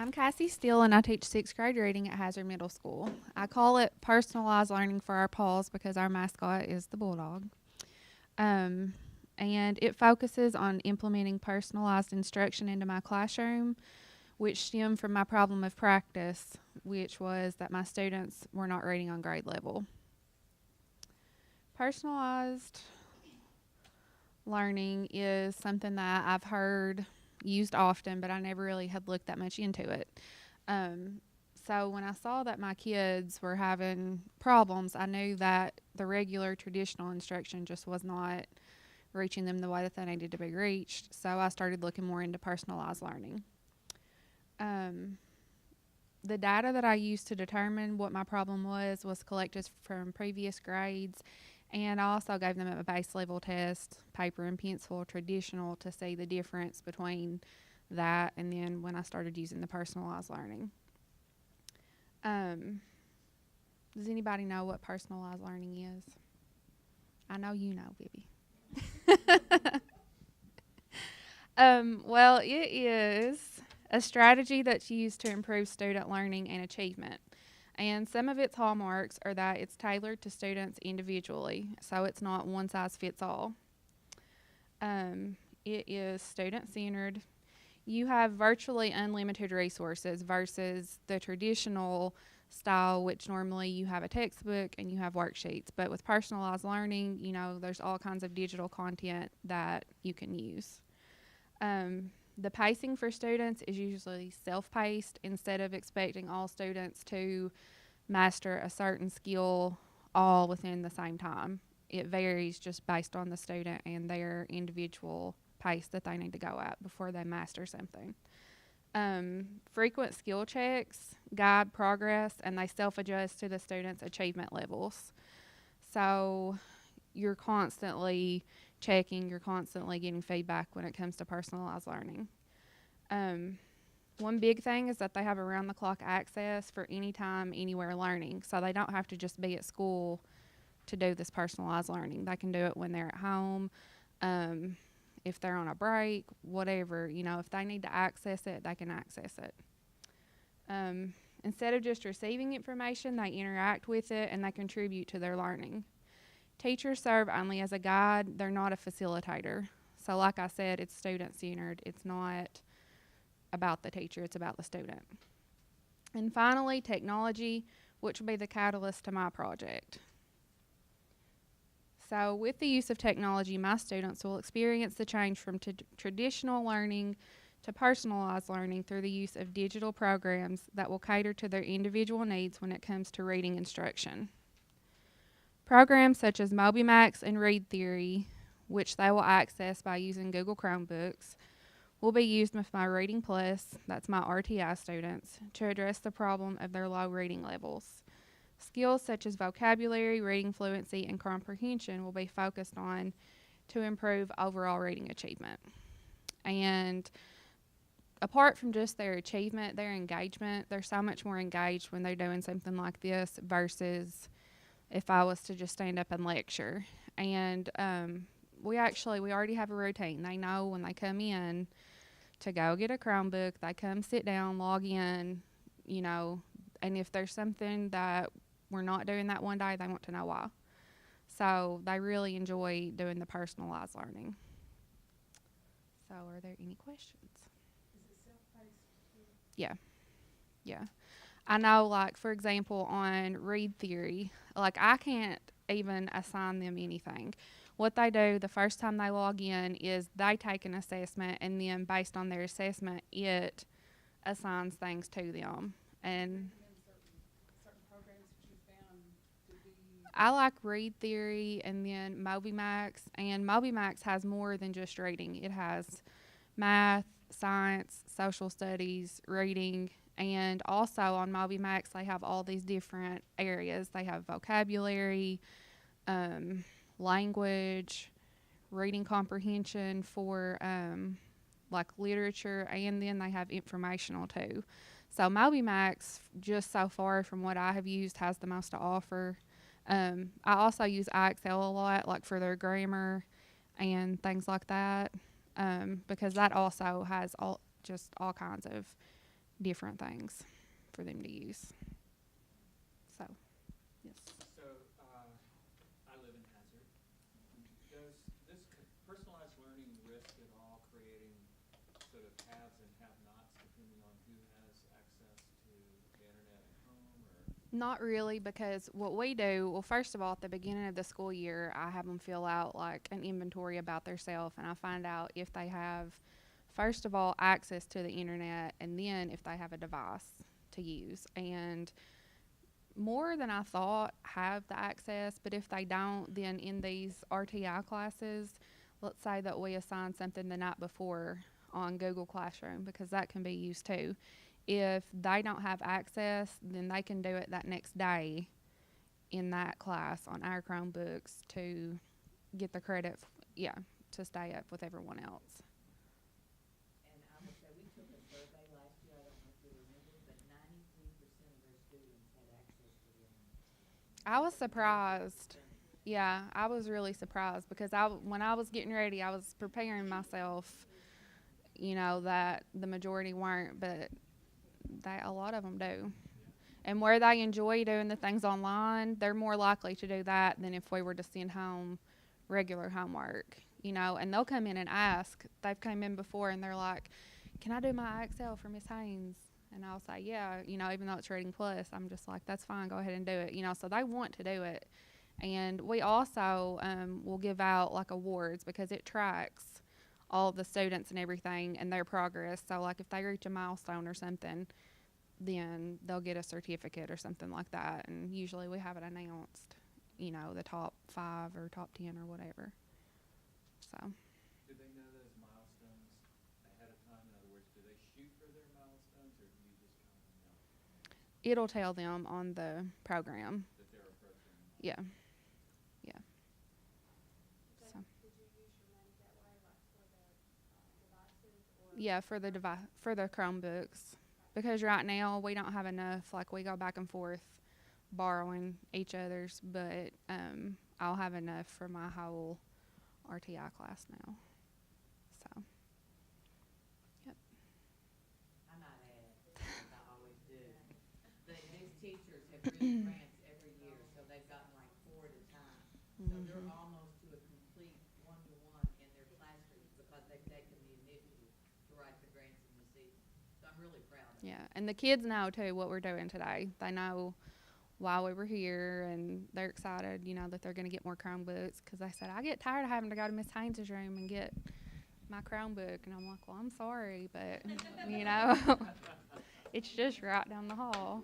I'm Cassi Steele, and I teach sixth grade reading at Hazard Middle School. I call it personalized learning for our paws because our mascot is the bulldog. Um, and it focuses on implementing personalized instruction into my classroom, which stemmed from my problem of practice, which was that my students were not reading on grade level. Personalized learning is something that I've heard used often, but I never really had looked that much into it. Um, so when I saw that my kids were having problems, I knew that the regular traditional instruction just was not reaching them the way that they needed to be reached. So I started looking more into personalized learning. Um, the data that I used to determine what my problem was collected from previous grades, and I also gave them a base level test, paper and pencil, traditional, to see the difference between that and then when I started using the personalized learning. Um, does anybody know what personalized learning is? I know you know, Vivi. Well, it is a strategy that's used to improve student learning and achievement. And some of its hallmarks are that it's tailored to students individually, so it's not one size fits all. It is student centered. You have virtually unlimited resources versus the traditional style, which normally you have a textbook and you have worksheets. But with personalized learning, there's all kinds of digital content that you can use. The pacing for students is usually self-paced instead of expecting all students to master a certain skill all within the same time. It varies just based on the student and their individual pace that they need to go at before they master something. Frequent skill checks guide progress and they self-adjust to the students' achievement levels. So you're constantly checking, you're constantly getting feedback when it comes to personalized learning. One big thing is that they have around the clock access for anytime, anywhere learning. So they don't have to just be at school to do this personalized learning. They can do it when they're at home, if they're on a break, whatever. If they need to access it, they can access it. Instead of just receiving information, they interact with it and they contribute to their learning. Teachers serve only as a guide, they're not a facilitator. So, like I said, it's student centered. It's not about the teacher, it's about the student. And finally, technology, which will be the catalyst to my project. So, with the use of technology, my students will experience the change from traditional learning to personalized learning through the use of digital programs that will cater to their individual needs when it comes to reading instruction. Programs such as MobyMax and Read Theory, which they will access by using Google Chromebooks, will be used with my Reading Plus, that's my RTI students, to address the problem of their low reading levels. Skills such as vocabulary, reading fluency, and comprehension will be focused on to improve overall reading achievement. And apart from just their achievement, their engagement, they're so much more engaged when they're doing something like this versus if I was to just stand up and lecture. And we already have a routine. They know when they come in to go get a Chromebook, they come sit down, log in, and if there's something that we're not doing that one day, they want to know why. So they really enjoy doing the personalized learning. So are there any questions? Is it self-paced? Yeah. Yeah. I know, like, for example, on Read Theory, like, I can't even assign them anything. What they do the first time they log in is they take an assessment, and then based on their assessment, it assigns things to them. And Certain programs that you found to be. I like Read Theory and then MobyMax, and MobyMax has more than just reading. It has math, science, social studies, reading, and also on MobyMax they have all these different areas. They have vocabulary, language, reading comprehension for like literature, and then they have informational too. So MobyMax, just so far from what I have used, has the most to offer. I also use IXL a lot, like for their grammar and things like that, because that also has all kinds of different things for them to use. So, yes. So, I live in Hazard. Does this personalized learning risk at all creating sort of haves and have-nots depending on who has access to the internet at home, or? Not really, because what we do, well, first of all, at the beginning of the school year, I have them fill out like an inventory about themselves, and I find out if they have, first of all, access to the internet, and then if they have a device to use. And more than I thought have the access, but if they don't, then in these RTI classes, let's say that we assign something the night before on Google Classroom, because that can be used too. If they don't have access, then they can do it that next day in that class on our Chromebooks to get the credit, to stay up with everyone else. And I will say, we took a survey last year, I don't know if you remember, but 93% of our students had access to the internet. I was surprised. Yeah, I was really surprised because when I was getting ready, I was preparing myself, that the majority weren't, but a lot of them do. And where they enjoy doing the things online, they're more likely to do that than if we were to send home regular homework, and they'll come in and ask. They've come in before and they're like, can I do my Excel for Miss Haynes? And I'll say, yeah, even though it's Reading Plus, I'm just like, that's fine, go ahead and do it, so they want to do it. And we also will give out like awards because it tracks all of the students and everything and their progress. So like if they reach a milestone or something, then they'll get a certificate or something like that. And usually we have it announced, the top 5 or top 10 or whatever. So Do they know those milestones ahead of time? In other words, do they shoot for their milestones, or do you just kind of know it'll tell them on the program. that they're approaching? Yeah. Yeah. So. Did you use your money that way, like for the devices, or? Yeah, for the Chromebooks, because right now we don't have enough. Like we go back and forth borrowing each other's, but I'll have enough for my whole RTI class now. So, yep. I might add, as I always do, these teachers have written grants every year, so they've gotten like 4 at a time. So they're almost to a complete one-to-one in their classrooms because they've taken the initiative to write the grants and receive them. So I'm really proud of them. Yeah, and the kids know too what we're doing today. They know why we were here, and they're excited, that they're going to get more Chromebooks, because they said, I get tired of having to go to Miss Haynes' room and get my Chromebook. And I'm like, well, I'm sorry, but, it's just right down the hall.